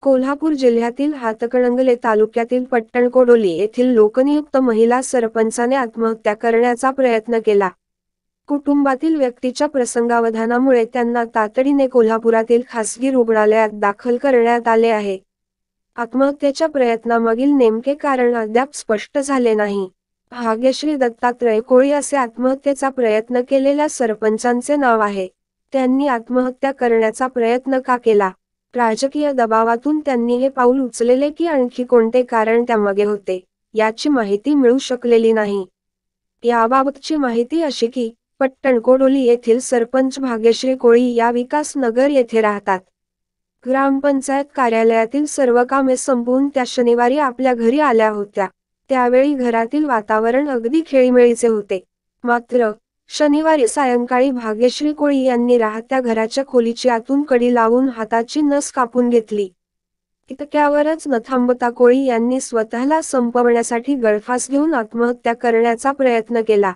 कोल्हापूर जिल्ह्यातील हातकणंगले तालुक्यातील पट्टणकोडोली येथील लोकनियुक्त महिला सरपंचाने आत्महत्या करण्याचा प्रयत्न केला. कुटुंबातील व्यक्तीच्या प्रसंगावधानामुळे त्यांना तातडीने कोल्हापुरातील खासगी रुग्णालयात दाखल करण्यात आले आहे. आत्महत्येच्या प्रयत्नामागील नेमके कारण अद्याप स्पष्ट झाले नाही. भाग्यश्री दत्तात्रय कोळी असे आत्महत्येचा प्रयत्न केलेल्या सरपंचांचे नाव आहे. त्यांनी आत्महत्या करण्याचा प्रयत्न का केला? राजकीय दबावातून त्यांनी हे पाऊल उचलले की आणखी कोणते कारण त्यामागे होते, याची माहिती मिळू शकलेली नाही. याबाबतची माहिती अशी की पट्टणकोडोली येथील सरपंच भाग्यश्री कोळी या विकास नगर येथे राहतात. ग्रामपंचायत कार्यालयातील सर्व कामे संपवून त्या शनिवारी आपल्या घरी आल्या होत्या. त्यावेळी घरातील वातावरण अगदी खेळीमेळीचे होते. मात्र शनिवारी सायंकाळी भाग्यश्री कोळी यांनी राहत्या घराच्या खोलीची आतून कडी लावून हाताची नस कापून घेतली. इतक्यावरच न थांबता कोळी यांनी स्वतःला संपवण्यासाठी गळफास घेऊन आत्महत्या करण्याचा प्रयत्न केला.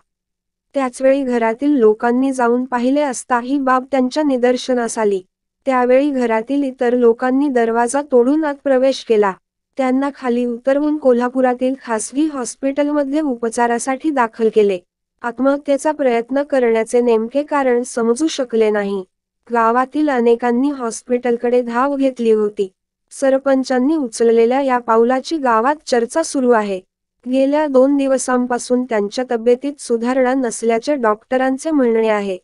त्याचवेळी घरातील लोकांनी जाऊन पाहिले असता ही बाब त्यांच्या निदर्शनास आली. त्यावेळी घरातील इतर लोकांनी दरवाजा तोडून आत प्रवेश केला. त्यांना खाली उतरवून कोल्हापुरातील खासगी हॉस्पिटलमध्ये उपचारासाठी दाखल केले. आत्महत्येचा प्रयत्न करण्याचे नेमके कारण समजू शकले नाही. गावातील अनेकांनी हॉस्पिटलकडे धाव घेतली होती. सरपंचांनी उचललेल्या या पाऊलाची गावात चर्चा सुरू आहे. गेल्या 2 दिवसांपासून त्यांच्या तब्येतीत सुधारणा नसल्याचे डॉक्टरांचे म्हणणे आहे.